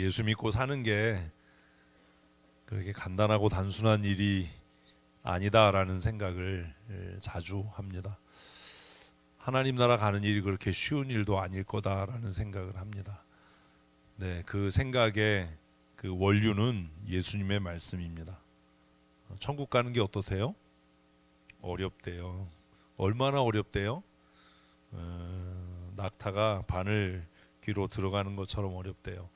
예수 믿고 사는 게 그렇게 간단하고 단순한 일이 아니다라는 생각을 자주 합니다. 하나님 나라 가는 일이 그렇게 쉬운 일도 아닐 거다라는 생각을 합니다. 네, 그 생각의 그 원류는 예수님의 말씀입니다. 천국 가는 게 어떻대요? 어렵대요. 얼마나 어렵대요? 낙타가 바늘 귀로 들어가는 것처럼 어렵대요.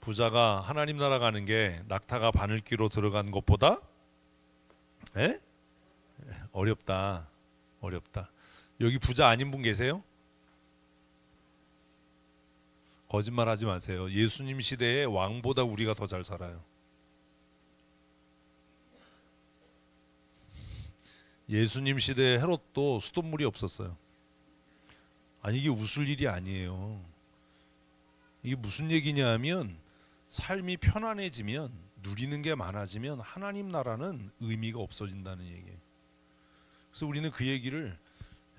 부자가 하나님 나라 가는 게 낙타가 바늘귀로 들어간 것보다 에? 어렵다. 어렵다. 여기 부자 아닌 분 계세요? 거짓말하지 마세요. 예수님 시대에 왕보다 우리가 더 잘 살아요. 예수님 시대에 헤롯도 수돗물이 없었어요. 아니 이게 웃을 일이 아니에요. 이게 무슨 얘기냐 하면 삶이 편안해지면 누리는 게 많아지면 하나님 나라는 의미가 없어진다는 얘기예요. 그래서 우리는 그 얘기를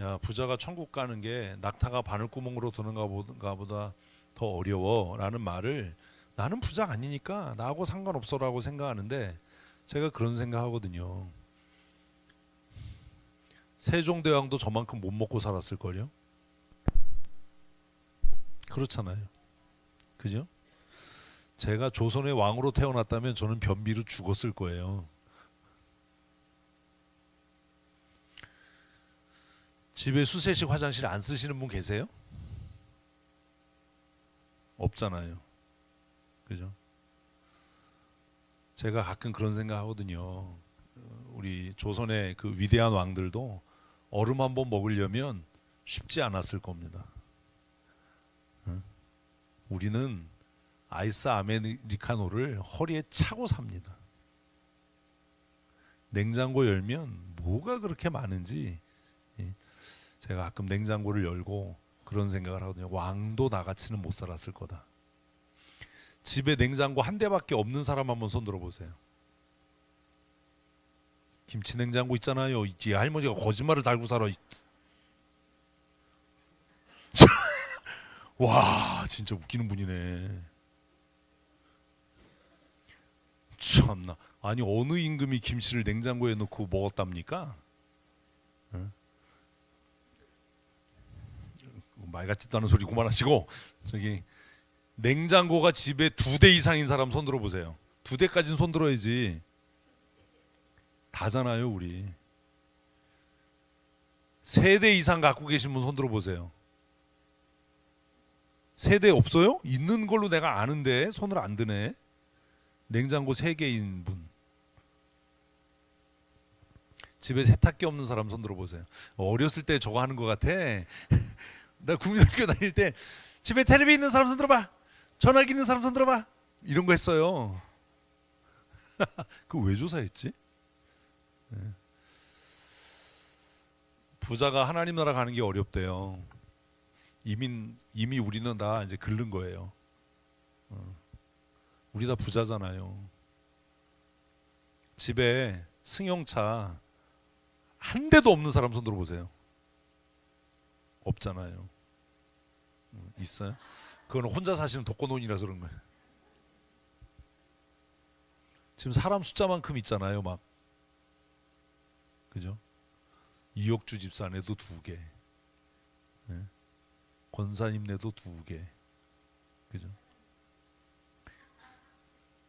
야 부자가 천국 가는 게 낙타가 바늘구멍으로 드는가 보다 더 어려워라는 말을 나는 부자 아니니까 나하고 상관없어라고 생각하는데 제가 그런 생각하거든요. 세종대왕도 저만큼 못 먹고 살았을걸요. 그렇잖아요. 그죠? 제가 조선의 왕으로 태어났다면 저는 변비로 죽었을 거예요. 집에 수세식 화장실 안 쓰시는 분 계세요? 없잖아요. 그죠? 제가 가끔 그런 생각 하거든요. 우리 조선의 그 위대한 왕들도 얼음 한 번 먹으려면 쉽지 않았을 겁니다. 응? 우리는 아이스 아메리카노를 허리에 차고 삽니다. 냉장고 열면 뭐가 그렇게 많은지 제가 가끔 냉장고를 열고 그런 생각을 하거든요. 왕도 나같이는 못 살았을 거다. 집에 냉장고 한 대밖에 없는 사람 한번 손 들어보세요. 김치 냉장고 있잖아요. 있지. 할머니가 거짓말을 달고 살아. 와 진짜 웃기는 분이네. 참나. 아니 어느 임금이 김치를 냉장고에 넣고 먹었답니까? 응? 말 같지도 않은 소리 그만하시고 저기 냉장고가 집에 2대 이상인 사람 손 들어보세요. 2대까지는 손 들어야지. 다잖아요 우리. 3대 이상 갖고 계신 분 손 들어보세요. 3대 없어요? 있는 걸로 내가 아는데 손을 안 드네. 냉장고 3개인 분. 집에 세탁기 없는 사람 손 들어보세요. 어렸을 때 저거 하는 것 같아. 나 국민학교 다닐 때 집에 텔레비 있는 사람 손 들어봐. 전화기 있는 사람 손 들어봐. 이런 거 했어요. 그거 왜 조사했지? 부자가 하나님 나라 가는 게 어렵대요. 이미 우리는 다 이제 긁는 거예요. 우리 다 부자잖아요. 집에 승용차 한 대도 없는 사람 손 들어보세요. 없잖아요. 있어요? 그건 혼자 사시는 독거노인이라서 그런 거예요. 지금 사람 숫자만큼 있잖아요, 막. 그죠? 이혁주 집사네도 2개. 네. 권사님네도 2개. 그죠?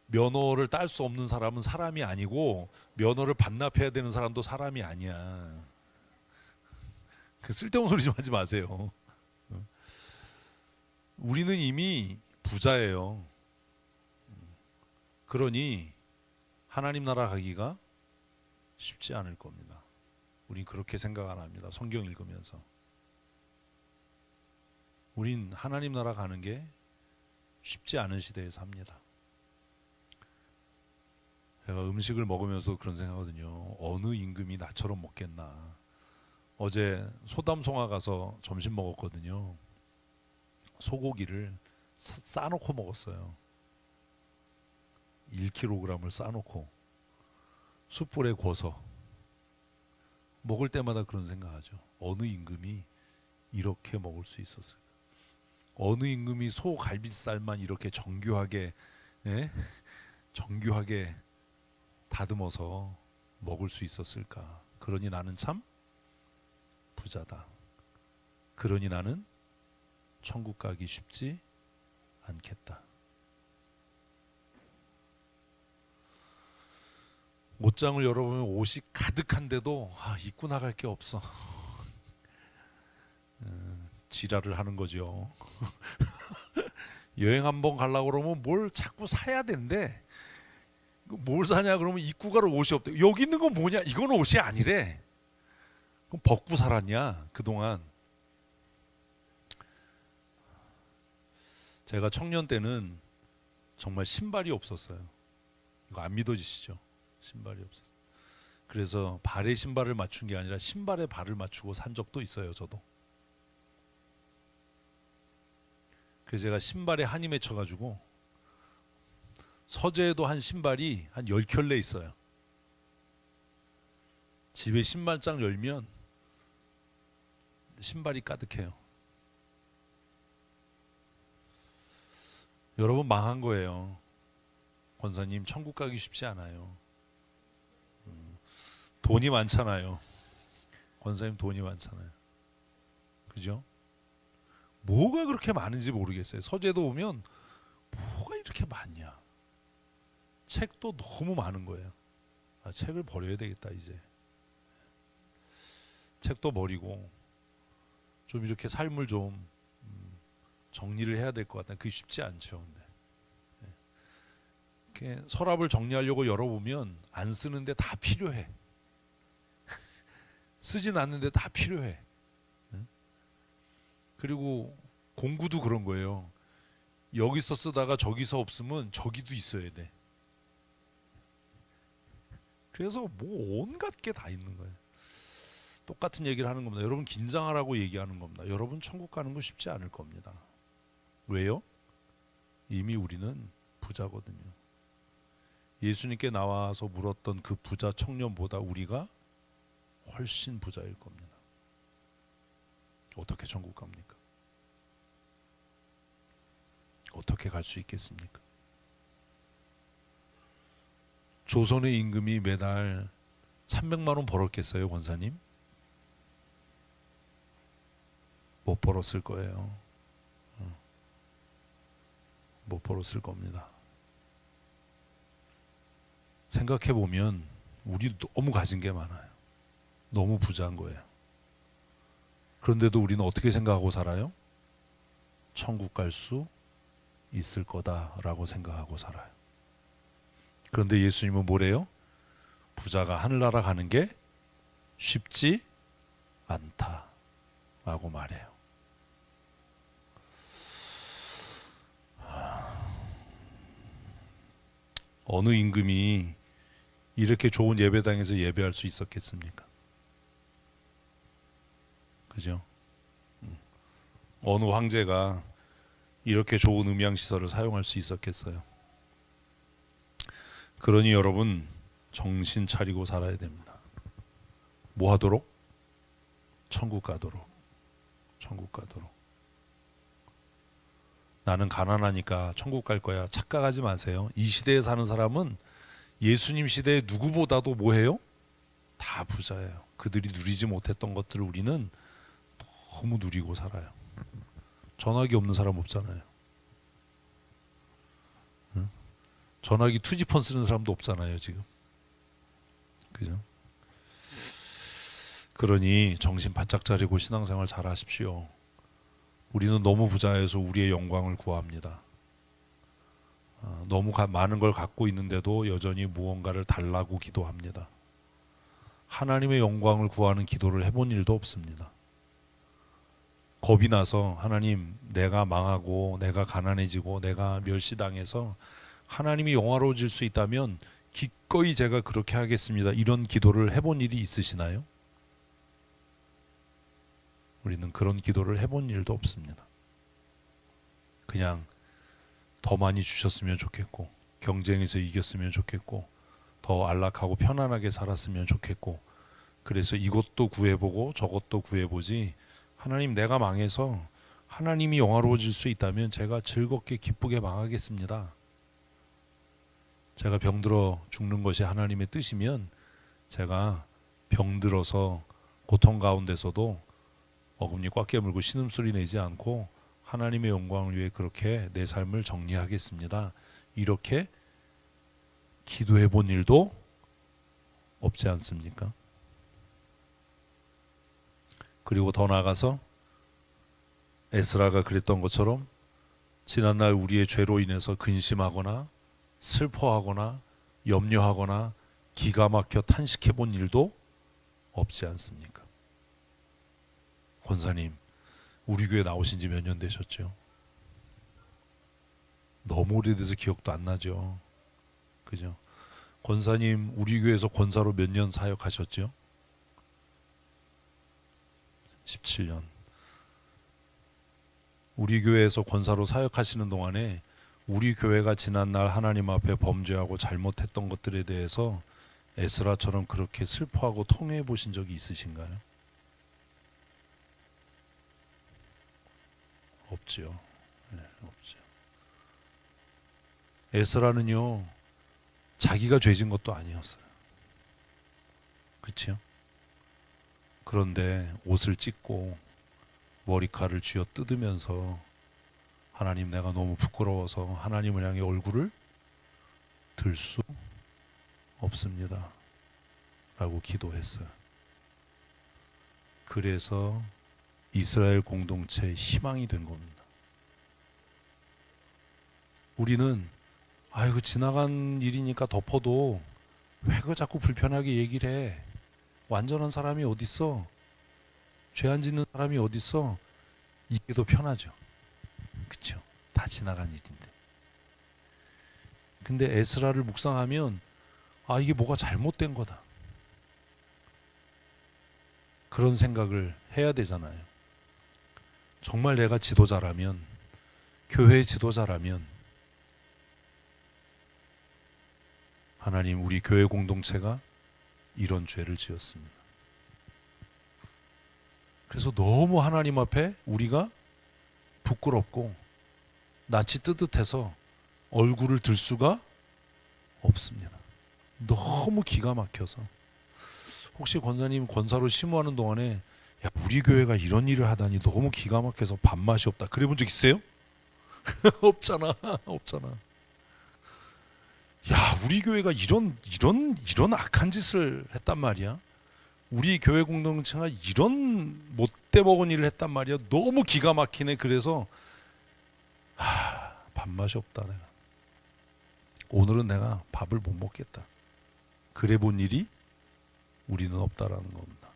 면허를 딸 수 없는 사람은 사람이 아니고 면허를 반납해야 되는 사람도 사람이 아니야. 그 쓸데없는 소리 좀 하지 마세요. 우리는 이미 부자예요. 그러니 하나님 나라 가기가 쉽지 않을 겁니다. 우린 그렇게 생각 안 합니다. 성경 읽으면서. 우린 하나님 나라 가는 게 쉽지 않은 시대에 삽니다. 제가 음식을 먹으면서 그런 생각하거든요. 어느 임금이 나처럼 먹겠나. 어제 소담송화 가서 점심 먹었거든요. 소고기를 싸놓고 먹었어요. 1kg을 싸놓고 숯불에 구워서 먹을 때마다 그런 생각하죠. 어느 임금이 이렇게 먹을 수 있었을까? 어느 임금이 소갈비살만 이렇게 정교하게, 예? 정교하게 다듬어서 먹을 수 있었을까? 그러니 나는 참 부자다. 그러니 나는 천국 가기 쉽지 않겠다. 옷장을 열어보면 옷이 가득한데도 입고 나갈 게 없어. 지랄을 하는 거죠. 여행 한번 가려고 그러면 뭘 자꾸 사야 된대. 뭘 사냐 그러면 입고 갈 옷이 없대. 여기 있는 건 뭐냐? 이건 옷이 아니래. 그럼 벗고 살았냐 그동안. 제가 청년 때는 정말 신발이 없었어요. 이거 안 믿어지시죠? 신발이 없었어요. 그래서 발에 신발을 맞춘 게 아니라 신발에 발을 맞추고 산 적도 있어요. 저도. 그래서 제가 신발에 한이 맺혀가지고 서재에도 한 신발이 한 10켤레 있어요. 집에 신발장 열면 신발이 가득해요. 여러분 망한 거예요. 권사님 천국 가기 쉽지 않아요. 돈이 많잖아요. 권사님 돈이 많잖아요. 그죠? 뭐가 그렇게 많은지 모르겠어요. 서재도 오면 뭐가 이렇게 많냐. 책도 너무 많은 거예요. 책을 버려야 되겠다 이제. 책도 버리고 좀 이렇게 삶을 좀 정리를 해야 될 것 같아요. 그게 쉽지 않죠. 이렇게 서랍을 정리하려고 열어보면 안 쓰는데 다 필요해. 쓰진 않는데 다 필요해. 그리고 공구도 그런 거예요. 여기서 쓰다가 저기서 없으면 저기도 있어야 돼. 그래서 뭐 온갖 게 다 있는 거예요. 똑같은 얘기를 하는 겁니다. 여러분 긴장하라고 얘기하는 겁니다. 여러분 천국 가는 거 쉽지 않을 겁니다. 왜요? 이미 우리는 부자거든요. 예수님께 나와서 물었던 그 부자 청년보다 우리가 훨씬 부자일 겁니다. 어떻게 천국 갑니까? 어떻게 갈 수 있겠습니까? 조선의 임금이 매달 300만 원 벌었겠어요, 권사님? 못 벌었을 거예요. 못 벌었을 겁니다. 생각해 보면 우리 너무 가진 게 많아요. 너무 부자인 거예요. 그런데도 우리는 어떻게 생각하고 살아요? 천국 갈 수 있을 거다라고 생각하고 살아요. 그런데 예수님은 뭐래요? 부자가 하늘나라 가는 게 쉽지 않다라고 말해요. 어느 임금이 이렇게 좋은 예배당에서 예배할 수 있었겠습니까? 그죠? 어느 황제가 이렇게 좋은 음향시설을 사용할 수 있었겠어요? 그러니 여러분 정신 차리고 살아야 됩니다. 뭐 하도록? 천국 가도록. 천국 가도록. 나는 가난하니까 천국 갈 거야. 착각하지 마세요. 이 시대에 사는 사람은 예수님 시대에 누구보다도 뭐해요? 다 부자예요. 그들이 누리지 못했던 것들을 우리는 너무 누리고 살아요. 전화기 없는 사람 없잖아요. 응? 전화기 투지폰 쓰는 사람도 없잖아요 지금. 그죠? 그러니 정신 바짝 차리고 신앙생활 잘 하십시오. 우리는 너무 부자여서 우리의 영광을 구합니다. 너무 많은 걸 갖고 있는데도 여전히 무언가를 달라고 기도합니다. 하나님의 영광을 구하는 기도를 해본 일도 없습니다. 겁이 나서 하나님 내가 망하고 내가 가난해지고 내가 멸시당해서 하나님이 영화로워질 수 있다면 기꺼이 제가 그렇게 하겠습니다. 이런 기도를 해본 일이 있으시나요? 우리는 그런 기도를 해본 일도 없습니다. 그냥 더 많이 주셨으면 좋겠고 경쟁에서 이겼으면 좋겠고 더 안락하고 편안하게 살았으면 좋겠고 그래서 이것도 구해보고 저것도 구해보지 하나님 내가 망해서 하나님이 영화로워질 수 있다면 제가 즐겁게 기쁘게 망하겠습니다. 제가 병들어 죽는 것이 하나님의 뜻이면 제가 병들어서 고통 가운데서도 어금니 꽉 깨물고 신음소리 내지 않고 하나님의 영광을 위해 그렇게 내 삶을 정리하겠습니다. 이렇게 기도해 본 일도 없지 않습니까? 그리고 더 나아가서 에스라가 그랬던 것처럼 지난날 우리의 죄로 인해서 근심하거나 슬퍼하거나 염려하거나 기가 막혀 탄식해 본 일도 없지 않습니까? 권사님, 우리 교회 나오신 지 몇 년 되셨죠? 너무 오래돼서 기억도 안 나죠. 그죠? 권사님, 우리 교회에서 권사로 몇 년 사역하셨죠? 17년. 우리 교회에서 권사로 사역하시는 동안에 우리 교회가 지난날 하나님 앞에 범죄하고 잘못했던 것들에 대해서 에스라처럼 그렇게 슬퍼하고 통회해 보신 적이 있으신가요? 없지요. 네, 없죠. 에스라는요, 자기가 죄진 것도 아니었어요. 그렇죠? 그런데 옷을 찢고 머리카락을 쥐어 뜯으면서 하나님, 내가 너무 부끄러워서 하나님을 향해 얼굴을 들 수 없습니다 라고 기도했어요. 그래서 이스라엘 공동체의 희망이 된 겁니다. 우리는 아이고 지나간 일이니까 덮어도 왜 그 자꾸 불편하게 얘기를 해? 완전한 사람이 어딨어? 죄 안 짓는 사람이 어딨어? 이게 더 편하죠. 그렇죠? 다 지나간 일인데. 근데 에스라를 묵상하면 아, 이게 뭐가 잘못된 거다. 그런 생각을 해야 되잖아요. 정말 내가 지도자라면, 교회 지도자라면 하나님, 우리 교회 공동체가 이런 죄를 지었습니다. 그래서 너무 하나님 앞에 우리가 부끄럽고 낯이 뜨뜻해서 얼굴을 들 수가 없습니다. 너무 기가 막혀서. 혹시 권사님 권사로 심호하는 동안에 야, 우리 교회가 이런 일을 하다니 너무 기가 막혀서 밥맛이 없다, 그래 본 적 있어요? 없잖아. 없잖아. 야, 우리 교회가 이런 악한 짓을 했단 말이야. 우리 교회 공동체가 이런 못돼 먹은 일을 했단 말이야. 너무 기가 막히네. 그래서 밥맛이 없다. 내가 오늘은 내가 밥을 못 먹겠다. 그래 본 일이 우리는 없다라는 겁니다.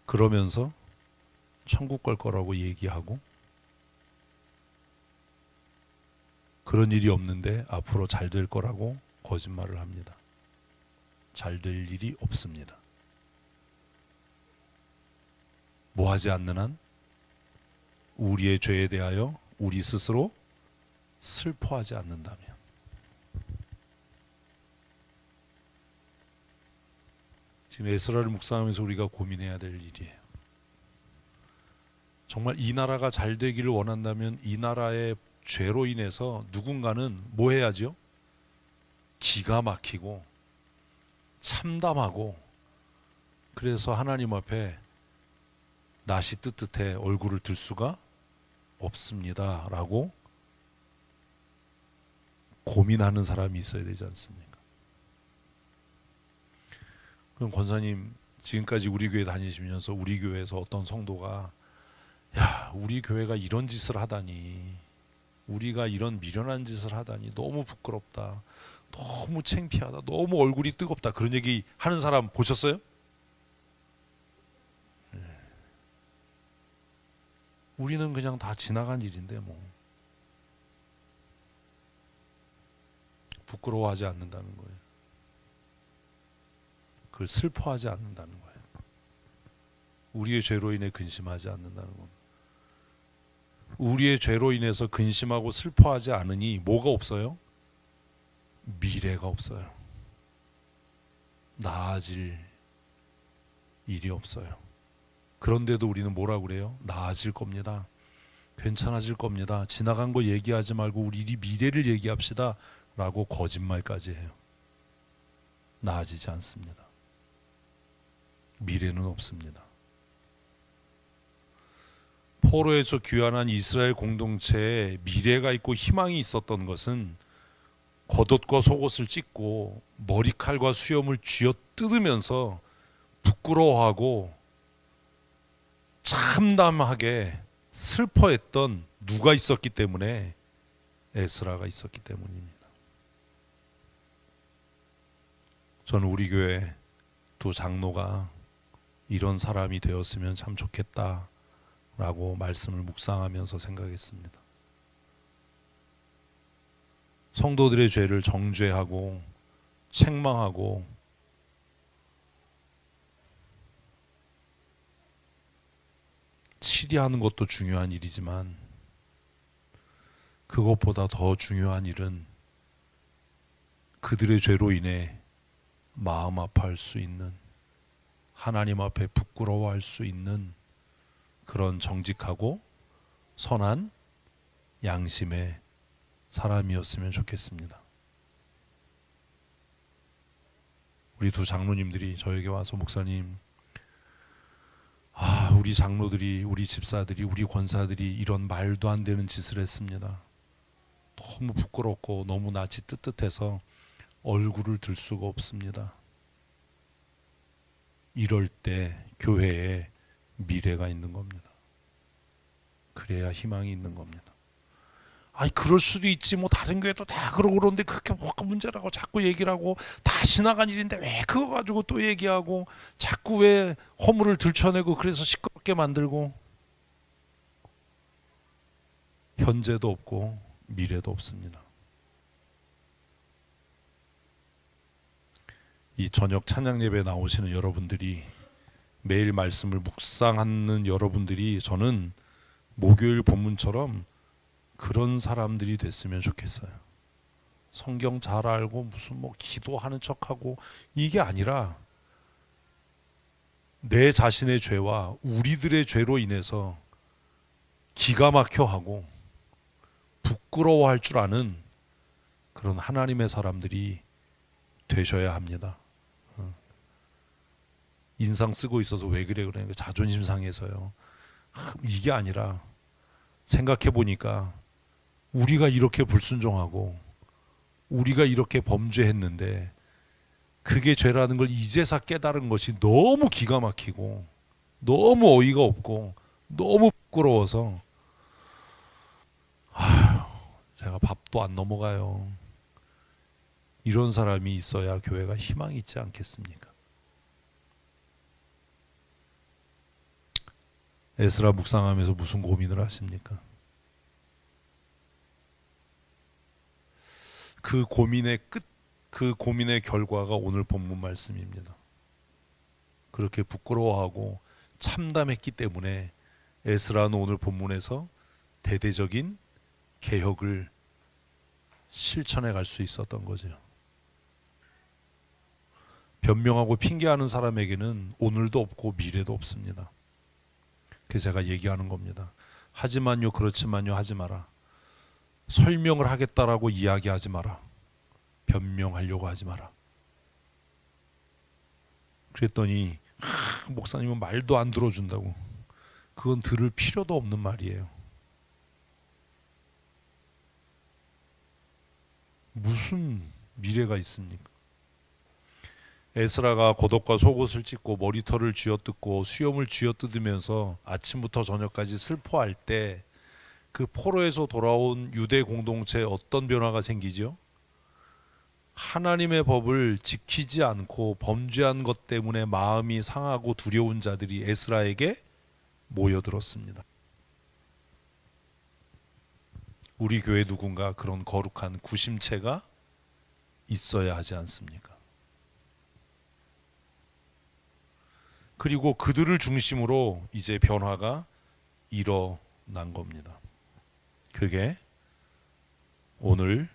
그러면서 천국 갈 거라고 얘기하고 그런 일이 없는데 앞으로 잘 될 거라고 거짓말을 합니다. 잘 될 일이 없습니다. 뭐 하지 않는 한 우리의 죄에 대하여 우리 스스로 슬퍼하지 않는다면, 지금 에스라를 묵상하면서 우리가 고민해야 될 일이에요. 정말 이 나라가 잘 되기를 원한다면 이 나라의 죄로 인해서 누군가는 뭐 해야죠? 기가 막히고 참담하고, 그래서 하나님 앞에 낯이 뜨뜻해 얼굴을 들 수가 없습니다 라고 고민하는 사람이 있어야 되지 않습니까? 그럼 권사님, 지금까지 우리 교회 다니시면서 우리 교회에서 어떤 성도가 야, 우리 교회가 이런 짓을 하다니, 우리가 이런 미련한 짓을 하다니 너무 부끄럽다, 너무 창피하다, 너무 얼굴이 뜨겁다, 그런 얘기 하는 사람 보셨어요? 우리는 그냥 다 지나간 일인데 뭐 부끄러워하지 않는다는 거예요. 그걸 슬퍼하지 않는다는 거예요. 우리의 죄로 인해 근심하지 않는다는 겁니다. 우리의 죄로 인해서 근심하고 슬퍼하지 않으니 뭐가 없어요? 미래가 없어요. 나아질 일이 없어요. 그런데도 우리는 뭐라 그래요? 나아질 겁니다. 괜찮아질 겁니다. 지나간 거 얘기하지 말고 우리 미래를 얘기합시다 라고 거짓말까지 해요. 나아지지 않습니다. 미래는 없습니다. 포로에서 귀환한 이스라엘 공동체에 미래가 있고 희망이 있었던 것은 겉옷과 속옷을 찢고 머리칼과 수염을 쥐어뜯으면서 부끄러워하고 참담하게 슬퍼했던 누가 있었기 때문에? 에스라가 있었기 때문입니다. 저는 우리 교회 두 장로가 이런 사람이 되었으면 참 좋겠다라고 말씀을 묵상하면서 생각했습니다. 성도들의 죄를 정죄하고 책망하고 치리하는 것도 중요한 일이지만 그것보다 더 중요한 일은 그들의 죄로 인해 마음 아파할 수 있는, 하나님 앞에 부끄러워할 수 있는 그런 정직하고 선한 양심의 사람이었으면 좋겠습니다. 우리 두 장로님들이 저에게 와서 목사님, 우리 장로들이, 우리 집사들이, 우리 권사들이 이런 말도 안 되는 짓을 했습니다. 너무 부끄럽고 너무 낯이 뜨뜻해서 얼굴을 들 수가 없습니다. 이럴 때 교회에 미래가 있는 겁니다. 그래야 희망이 있는 겁니다. 그럴 수도 있지, 뭐 다른 교회도 다 그러고 그러는데 그게 뭐가 문제라고 자꾸 얘기를 하고, 다 지나간 일인데 왜 그거 가지고 또 얘기하고, 자꾸 왜 허물을 들춰내고 그래서 시끄럽게 만들고. 현재도 없고 미래도 없습니다. 이 저녁 찬양 예배에 나오시는 여러분들이, 매일 말씀을 묵상하는 여러분들이, 저는 목요일 본문처럼 그런 사람들이 됐으면 좋겠어요. 성경 잘 알고 무슨 뭐 기도하는 척하고, 이게 아니라 내 자신의 죄와 우리들의 죄로 인해서 기가 막혀 하고 부끄러워할 줄 아는 그런 하나님의 사람들이 되셔야 합니다. 인상 쓰고 있어서 왜 그래 그러니까 자존심 상해서요. 이게 아니라 생각해 보니까 우리가 이렇게 불순종하고 우리가 이렇게 범죄했는데 그게 죄라는 걸 이제서 깨달은 것이 너무 기가 막히고 너무 어이가 없고 너무 부끄러워서 제가 밥도 안 넘어가요. 이런 사람이 있어야 교회가 희망이 있지 않겠습니까? 에스라 묵상하면서 무슨 고민을 하십니까? 그 고민의 끝, 그 고민의 결과가 오늘 본문 말씀입니다. 그렇게 부끄러워하고 참담했기 때문에 에스라는 오늘 본문에서 대대적인 개혁을 실천해 갈 수 있었던 거죠. 변명하고 핑계하는 사람에게는 오늘도 없고 미래도 없습니다. 그래서 제가 얘기하는 겁니다. 하지만요, 그렇지만요 하지 마라. 설명을 하겠다라고 이야기하지 마라. 변명하려고 하지 마라. 그랬더니 목사님은 말도 안 들어준다고. 그건 들을 필요도 없는 말이에요. 무슨 미래가 있습니까? 에스라가 겉옷과 속옷을 찢고 머리털을 쥐어뜯고 수염을 쥐어뜯으면서 아침부터 저녁까지 슬퍼할 때 그 포로에서 돌아온 유대 공동체에 어떤 변화가 생기죠? 하나님의 법을 지키지 않고 범죄한 것 때문에 마음이 상하고 두려운 자들이 에스라에게 모여들었습니다. 우리 교회 누군가 그런 거룩한 구심체가 있어야 하지 않습니까? 그리고 그들을 중심으로 이제 변화가 일어난 겁니다. 그게 오늘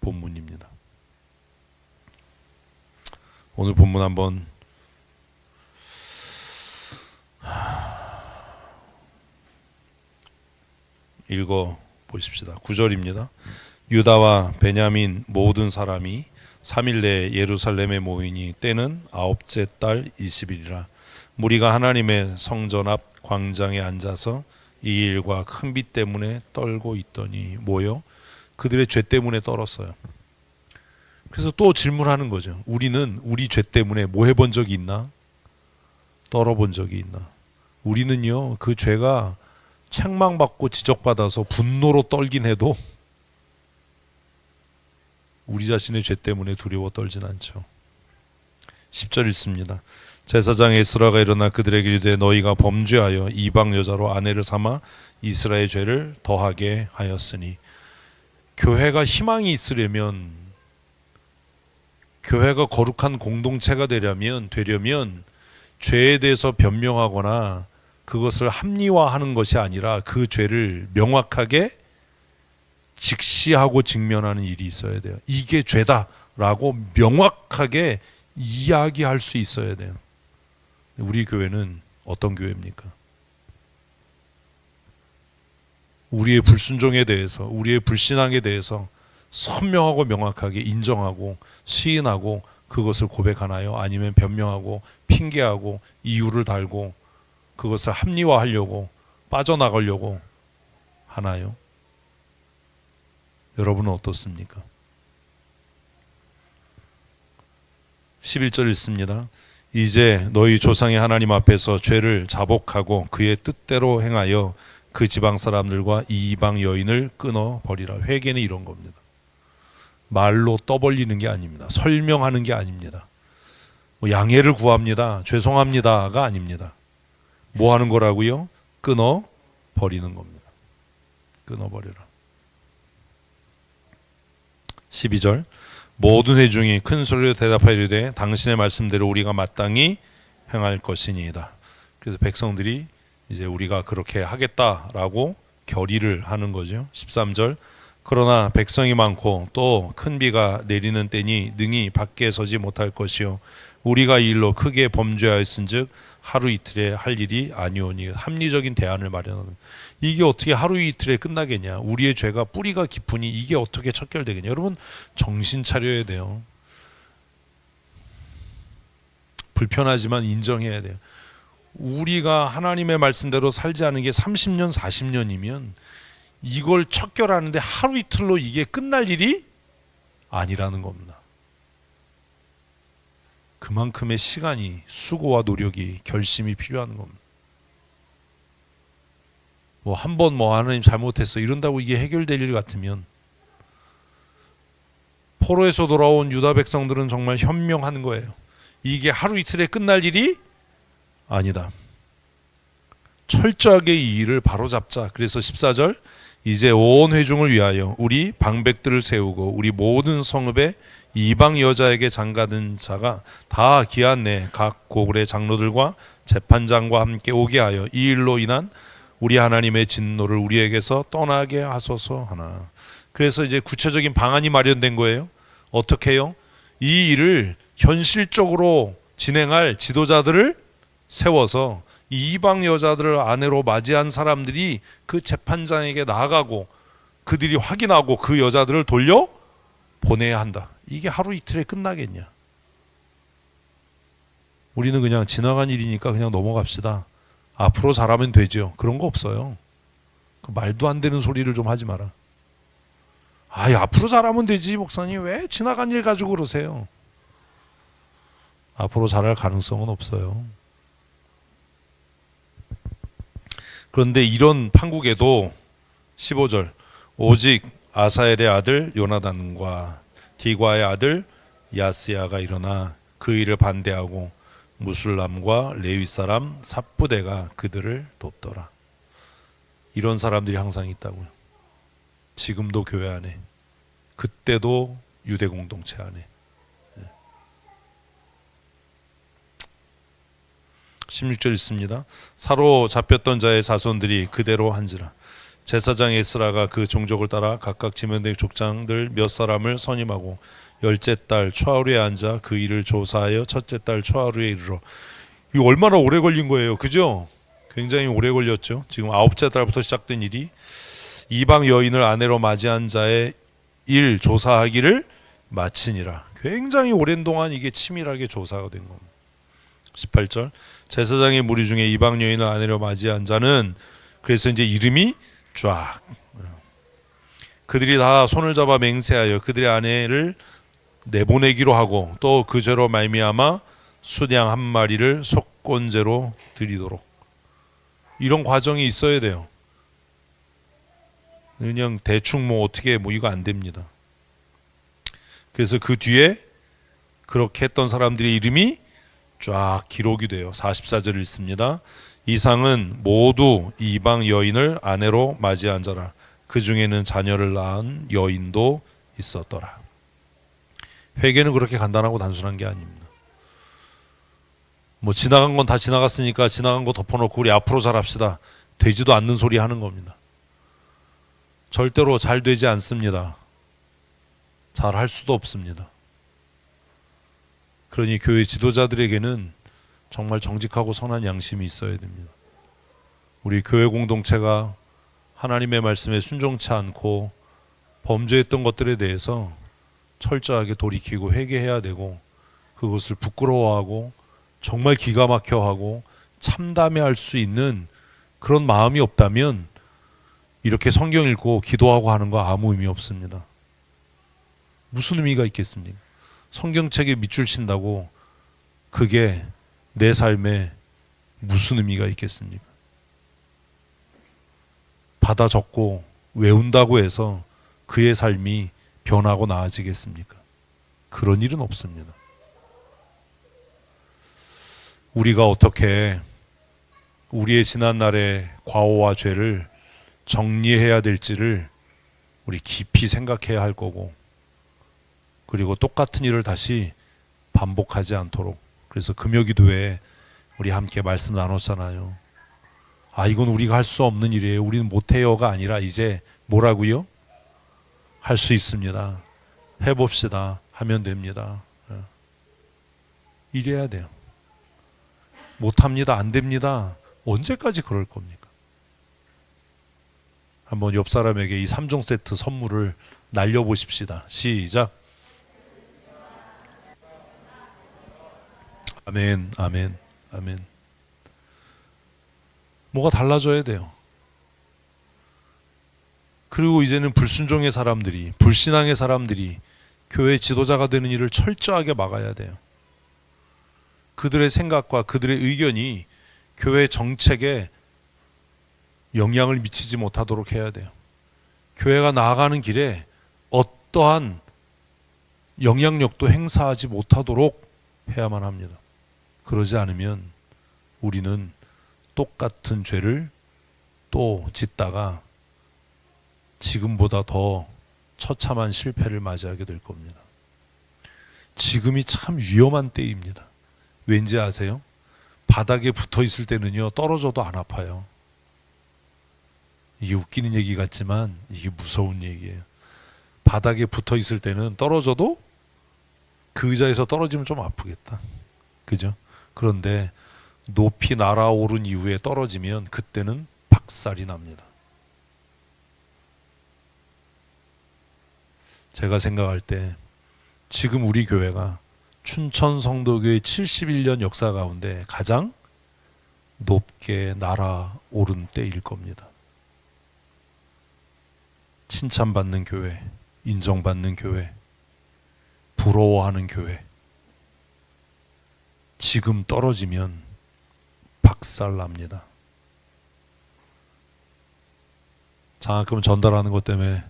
본문입니다. 오늘 본문 한번 읽어 보십시다. 9절입니다. 유다와 베냐민 모든 사람이 3일 내에 예루살렘에 모이니 때는 아홉째 달 20일이라. 무리가 하나님의 성전 앞 광장에 앉아서 이 일과 큰 비 때문에 떨고 있더니 뭐요? 그들의 죄 때문에 떨었어요. 그래서 또 질문하는 거죠. 우리는 우리 죄 때문에 뭐 해본 적이 있나? 떨어본 적이 있나? 우리는요, 그 죄가 책망받고 지적받아서 분노로 떨긴 해도 우리 자신의 죄 때문에 두려워 떨진 않죠. 10절 읽습니다. 제사장 에스라가 일어나 그들에게 이르되 너희가 범죄하여 이방 여자로 아내를 삼아 이스라엘 죄를 더하게 하였으니. 교회가 희망이 있으려면, 교회가 거룩한 공동체가 되려면 죄에 대해서 변명하거나 그것을 합리화하는 것이 아니라 그 죄를 명확하게 직시하고 직면하는 일이 있어야 돼요. 이게 죄다라고 명확하게 이야기할 수 있어야 돼요. 우리 교회는 어떤 교회입니까? 우리의 불순종에 대해서, 우리의 불신앙에 대해서 선명하고 명확하게 인정하고 시인하고 그것을 고백하나요? 아니면 변명하고 핑계하고 이유를 달고 그것을 합리화하려고 빠져나가려고 하나요? 여러분은 어떻습니까? 11절 읽습니다. 이제 너희 조상의 하나님 앞에서 죄를 자복하고 그의 뜻대로 행하여 그 지방 사람들과 이 이방 여인을 끊어버리라. 회개는 이런 겁니다. 말로 떠벌리는 게 아닙니다. 설명하는 게 아닙니다. 뭐 양해를 구합니다. 죄송합니다가 아닙니다. 뭐 하는 거라고요? 끊어버리는 겁니다. 끊어버려라. 12절 모든 회중이 큰 소리로 대답하이르되 당신의 말씀대로 우리가 마땅히 행할 것이니이다. 그래서 백성들이 이제 우리가 그렇게 하겠다라고 결의를 하는 거죠. 13절 그러나 백성이 많고 또 큰 비가 내리는 때니 능히 밖에 서지 못할 것이요 우리가 이 일로 크게 범죄하였은즉 하루 이틀에 할 일이 아니오니. 합리적인 대안을 마련하는. 이게 어떻게 하루 이틀에 끝나겠냐? 우리의 죄가 뿌리가 깊으니 이게 어떻게 척결되겠냐? 여러분 정신 차려야 돼요. 불편하지만 인정해야 돼요. 우리가 하나님의 말씀대로 살지 않은 게 30년 40년이면 이걸 척결하는데 하루 이틀로 이게 끝날 일이 아니라는 겁니다. 그만큼의 시간이, 수고와 노력이, 결심이 필요한 겁니다. 뭐 한 번 뭐 하나님 잘못했어 이런다고 이게 해결될 일 같으면, 포로에서 돌아온 유다 백성들은 정말 현명한 거예요. 이게 하루 이틀에 끝날 일이 아니다. 철저하게 이 일을 바로잡자. 그래서 14절 이제 온 회중을 위하여 우리 방백들을 세우고 우리 모든 성읍에 이방 여자에게 장가든 자가 다 기한 내 각 고을의 장로들과 재판장과 함께 오게 하여 이 일로 인한 우리 하나님의 진노를 우리에게서 떠나게 하소서 하나. 그래서 이제 구체적인 방안이 마련된 거예요. 어떻게 해요? 이 일을 현실적으로 진행할 지도자들을 세워서 이방 여자들을 아내로 맞이한 사람들이 그 재판장에게 나아가고 그들이 확인하고 그 여자들을 돌려 보내야 한다. 이게 하루 이틀에 끝나겠냐? 우리는 그냥 지나간 일이니까 그냥 넘어갑시다. 앞으로 잘하면 되죠. 그런 거 없어요. 그 말도 안 되는 소리를 좀 하지 마라. 아이, 앞으로 잘하면 되지 목사님 왜 지나간 일 가지고 그러세요? 앞으로 잘할 가능성은 없어요. 그런데 이런 판국에도 15절 오직 아사엘의 아들 요나단과 디과의 아들 야스야가 일어나 그 일을 반대하고 무술람과 레위 사람 삽부대가 그들을 돕더라. 이런 사람들이 항상 있다고요. 지금도 교회 안에, 그때도 유대 공동체 안에. 16절 있습니다. 사로잡혔던 자의 자손들이 그대로 한지라. 제사장 에스라가 그 종족을 따라 각각 지명된 족장들 몇 사람을 선임하고 열째 달 초하루에 앉아 그 일을 조사하여 첫째 달 초하루에 이르러. 이거 얼마나 오래 걸린 거예요, 그죠? 굉장히 오래 걸렸죠. 지금 아홉째 달부터 시작된 일이 이방 여인을 아내로 맞이한 자의 일 조사하기를 마치니라. 굉장히 오랜 동안 이게 치밀하게 조사가 된 겁니다. 18절 제사장의 무리 중에 이방 여인을 아내로 맞이한 자는 그래서 이제 이름이 쫙 그들이 다 손을 잡아 맹세하여 그들의 아내를 내보내기로 하고 또 그 죄로 말미암아 수양 한 마리를 속건제로 드리도록 이런 과정이 있어야 돼요. 그냥 대충 뭐 어떻게 뭐 이거 안 됩니다. 그래서 그 뒤에 그렇게 했던 사람들의 이름이 쫙 기록이 돼요. 44절 읽습니다. 이상은 모두 이방 여인을 아내로 맞이한 자라. 그 중에는 자녀를 낳은 여인도 있었더라. 회개는 그렇게 간단하고 단순한 게 아닙니다. 뭐 지나간 건 다 지나갔으니까 지나간 거 덮어놓고 우리 앞으로 잘합시다. 되지도 않는 소리 하는 겁니다. 절대로 잘 되지 않습니다. 잘 할 수도 없습니다. 그러니 교회 지도자들에게는 정말 정직하고 선한 양심이 있어야 됩니다. 우리 교회 공동체가 하나님의 말씀에 순종치 않고 범죄했던 것들에 대해서 철저하게 돌이키고 회개해야 되고 그것을 부끄러워하고 정말 기가 막혀하고 참담해할 수 있는 그런 마음이 없다면 이렇게 성경 읽고 기도하고 하는 거 아무 의미 없습니다. 무슨 의미가 있겠습니까? 성경책에 밑줄 친다고 그게 내 삶에 무슨 의미가 있겠습니까? 받아 적고 외운다고 해서 그의 삶이 변하고 나아지겠습니까? 그런 일은 없습니다. 우리가 어떻게 우리의 지난날의 과오와 죄를 정리해야 될지를 우리 깊이 생각해야 할 거고, 그리고 똑같은 일을 다시 반복하지 않도록. 그래서 금요기도에 우리 함께 말씀 나눴잖아요. 아, 이건 우리가 할 수 없는 일이에요. 우리는 못해요가 아니라 이제 뭐라고요? 할 수 있습니다. 해봅시다. 하면 됩니다. 이래야 돼요. 못합니다. 안 됩니다. 언제까지 그럴 겁니까? 한번 옆 사람에게 이 3종 세트 선물을 날려보십시다. 시작. 아멘, 아멘, 아멘. 뭐가 달라져야 돼요. 그리고 이제는 불순종의 사람들이, 불신앙의 사람들이 교회 지도자가 되는 일을 철저하게 막아야 돼요. 그들의 생각과 그들의 의견이 교회 정책에 영향을 미치지 못하도록 해야 돼요. 교회가 나아가는 길에 어떠한 영향력도 행사하지 못하도록 해야만 합니다. 그러지 않으면 우리는 똑같은 죄를 또 짓다가 지금보다 더 처참한 실패를 맞이하게 될 겁니다. 지금이 참 위험한 때입니다. 왠지 아세요? 바닥에 붙어 있을 때는요, 떨어져도 안 아파요. 이게 웃기는 얘기 같지만 이게 무서운 얘기예요. 바닥에 붙어 있을 때는 떨어져도 그 의자에서 떨어지면 좀 아프겠다. 그죠? 그런데 높이 날아오른 이후에 떨어지면 그때는 박살이 납니다. 제가 생각할 때 지금 우리 교회가 춘천 성도교회 71년 역사 가운데 가장 높게 날아오른 때일 겁니다. 칭찬받는 교회, 인정받는 교회, 부러워하는 교회. 지금 떨어지면 박살납니다. 장학금 전달하는 것 때문에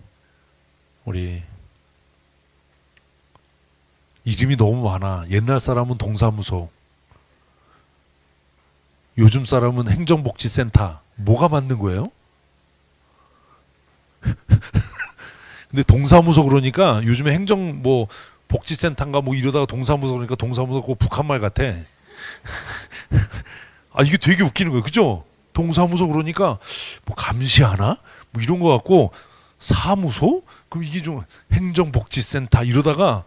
우리 이름이 너무 많아. 옛날 사람은 동사무소, 요즘 사람은 행정복지센터. 뭐가 맞는 거예요? 근데 동사무소 그러니까 요즘에 행정 뭐 복지센터인가 뭐 이러다가 동사무소 그러니까 동사무소 그거 북한말 같아. 아, 이게 되게 웃기는 거예요. 그죠? 동사무소 그러니까 뭐 감시하나? 뭐 이런 거 같고, 사무소? 그럼 이게 좀 행정복지센터 이러다가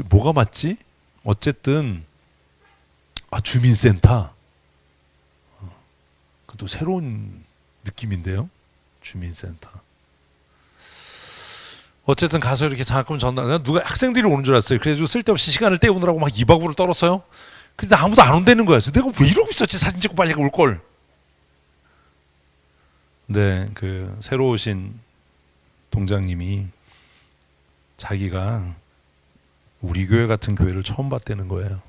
뭐가 맞지? 어쨌든 주민센터. 그것도 새로운 느낌인데요. 주민센터. 어쨌든 가서 이렇게 장학금 전달, 누가 학생들이 오는 줄 알았어요. 그래가지고 쓸데없이 시간을 때우느라고 막 2박 5일 떨었어요. 근데 아무도 안 온다는 거야. 그래서 내가 왜 이러고 있었지? 사진 찍고 빨리 올 걸. 네, 그 새로 오신 동장님이 자기가 우리 교회 같은 교회를 처음 봤다는 거예요.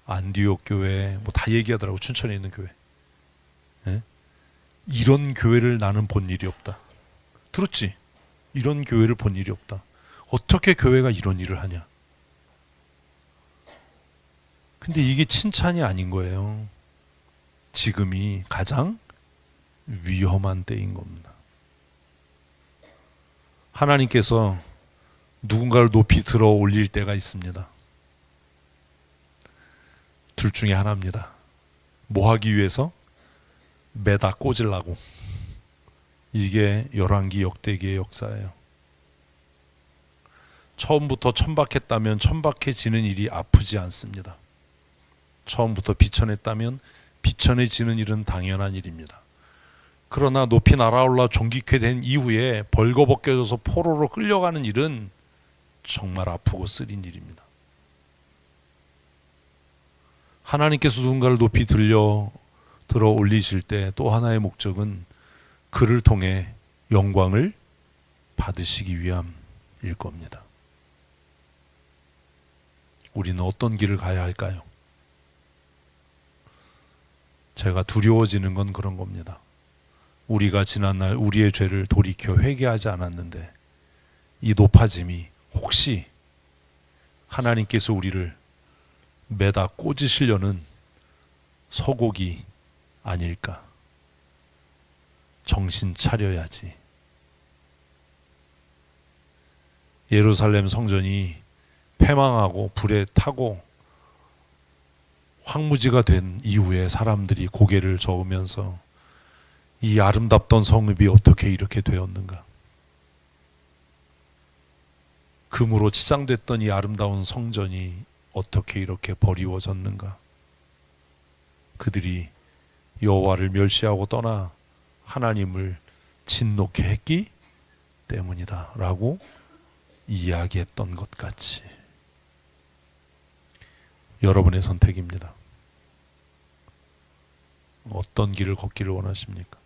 안디옥 교회 뭐 다 얘기하더라고. 춘천에 있는 교회. 네? 이런 교회를 나는 본 일이 없다. 들었지? 이런 교회를 본 일이 없다. 어떻게 교회가 이런 일을 하냐? 근데 이게 칭찬이 아닌 거예요. 지금이 가장 위험한 때인 겁니다. 하나님께서 누군가를 높이 들어 올릴 때가 있습니다. 둘 중에 하나입니다. 뭐 하기 위해서? 매다 꽂으려고. 이게 열왕기 역대기의 역사예요. 처음부터 천박했다면 천박해지는 일이 아프지 않습니다. 처음부터 비천했다면 비천해지는 일은 당연한 일입니다. 그러나 높이 날아올라 존귀케 된 이후에 벌거벗겨져서 포로로 끌려가는 일은 정말 아프고 쓰린 일입니다. 하나님께서 누군가를 높이 들어 올리실 때 또 하나의 목적은 그를 통해 영광을 받으시기 위함일 겁니다. 우리는 어떤 길을 가야 할까요? 제가 두려워지는 건 그런 겁니다. 우리가 지난날 우리의 죄를 돌이켜 회개하지 않았는데 이 높아짐이 혹시 하나님께서 우리를 매다 꽂으시려는 서곡이 아닐까? 정신 차려야지. 예루살렘 성전이 패망하고 불에 타고 황무지가 된 이후에 사람들이 고개를 저으면서 이 아름답던 성읍이 어떻게 이렇게 되었는가? 금으로 치장됐던 이 아름다운 성전이 어떻게 이렇게 버리워졌는가? 그들이 여호와를 멸시하고 떠나 하나님을 진노케 했기 때문이다 라고 이야기했던 것 같이. 여러분의 선택입니다. 어떤 길을 걷기를 원하십니까?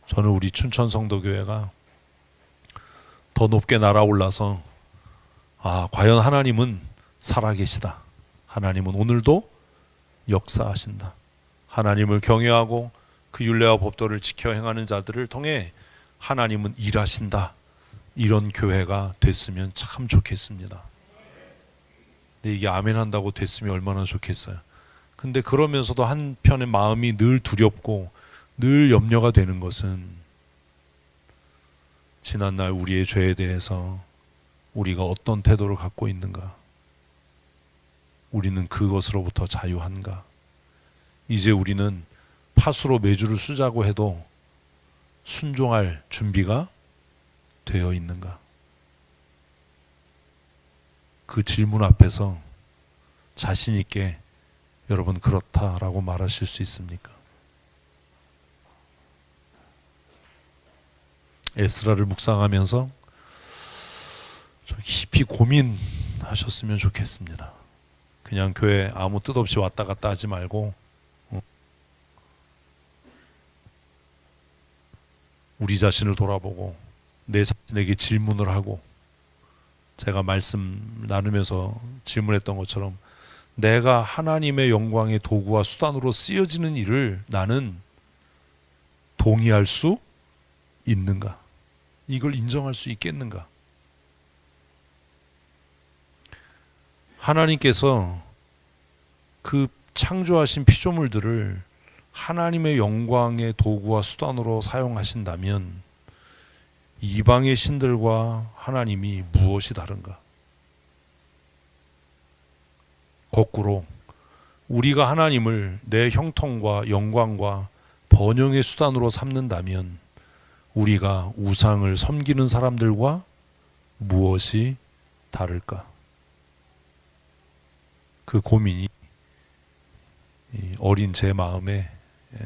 저는 우리 춘천성도교회가 더 높게 날아올라서 과연 하나님은 살아계시다. 하나님은 오늘도 역사하신다. 하나님을 경외하고 그 율례와 법도를 지켜 행하는 자들을 통해 하나님은 일하신다. 이런 교회가 됐으면 참 좋겠습니다. 근데 이게 아멘 한다고 됐으면 얼마나 좋겠어요. 근데 그러면서도 한편의 마음이 늘 두렵고 늘 염려가 되는 것은 지난날 우리의 죄에 대해서 우리가 어떤 태도를 갖고 있는가? 우리는 그것으로부터 자유한가? 이제 우리는 팥으로 메주를 쓰자고 해도 순종할 준비가 되어 있는가? 그 질문 앞에서 자신 있게 여러분 그렇다라고 말하실 수 있습니까? 에스라를 묵상하면서 좀 깊이 고민하셨으면 좋겠습니다. 그냥 교회 아무 뜻 없이 왔다 갔다 하지 말고 우리 자신을 돌아보고 내 자신에게 질문을 하고, 제가 말씀 나누면서 질문했던 것처럼 내가 하나님의 영광의 도구와 수단으로 쓰여지는 일을 나는 동의할 수 있는가? 이걸 인정할 수 있겠는가? 하나님께서 그 창조하신 피조물들을 하나님의 영광의 도구와 수단으로 사용하신다면 이방의 신들과 하나님이 무엇이 다른가? 거꾸로 우리가 하나님을 내 형통과 영광과 번영의 수단으로 삼는다면 우리가 우상을 섬기는 사람들과 무엇이 다를까? 그 고민이 어린 제 마음에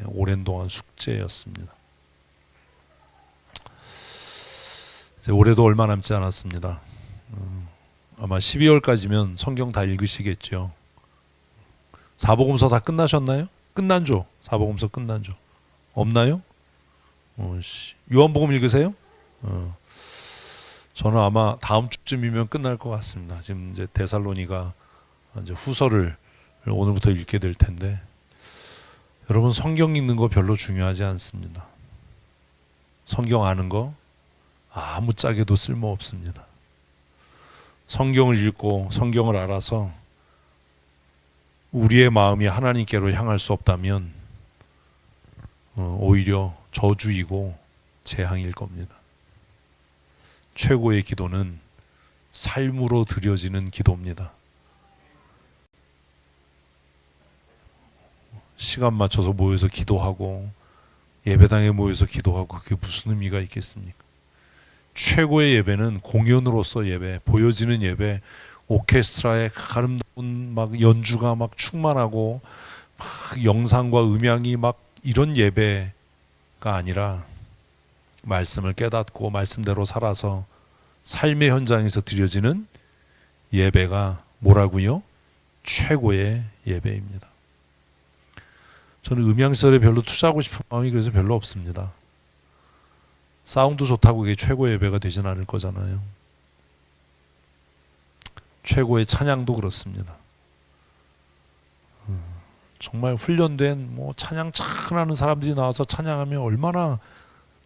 오랜 동안 숙제였습니다. 올해도 얼마 남지 않았습니다. 아마 12월까지면 성경 다 읽으시겠죠. 사복음서 다 끝나셨나요? 끝난죠. 사복음서 끝난죠. 없나요? 요한복음 읽으세요? 저는 아마 다음 주쯤이면 끝날 것 같습니다. 지금 이제 데살로니가 이제 후서를 오늘부터 읽게 될 텐데, 여러분 성경 읽는 거 별로 중요하지 않습니다. 성경 아는 거 아무짝에도 쓸모 없습니다. 성경을 읽고 성경을 알아서 우리의 마음이 하나님께로 향할 수 없다면 오히려 저주이고 재앙일 겁니다. 최고의 기도는 삶으로 드려지는 기도입니다. 시간 맞춰서 모여서 기도하고 예배당에 모여서 기도하고 그게 무슨 의미가 있겠습니까? 최고의 예배는 공연으로서 예배, 보여지는 예배, 오케스트라의 아름다운 막 연주가 막 충만하고 막 영상과 음향이 막 이런 예배가 아니라 말씀을 깨닫고 말씀대로 살아서 삶의 현장에서 드려지는 예배가 뭐라고요? 최고의 예배입니다. 저는 음향시설에 별로 투자하고 싶은 마음이 그래서 별로 없습니다. 사운드 좋다고 그게 최고의 예배가 되진 않을 거잖아요. 최고의 찬양도 그렇습니다. 정말 훈련된 찬양 잘하는 사람들이 나와서 찬양하면 얼마나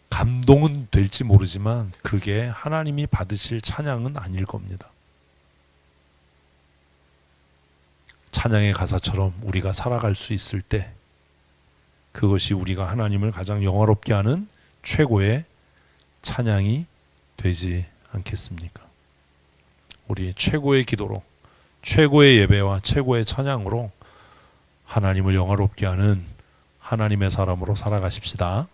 감동은 될지 모르지만 그게 하나님이 받으실 찬양은 아닐 겁니다. 찬양의 가사처럼 우리가 살아갈 수 있을 때 그것이 우리가 하나님을 가장 영화롭게 하는 최고의 찬양이 되지 않겠습니까? 우리 최고의 기도로, 최고의 예배와 최고의 찬양으로 하나님을 영화롭게 하는 하나님의 사람으로 살아가십시다.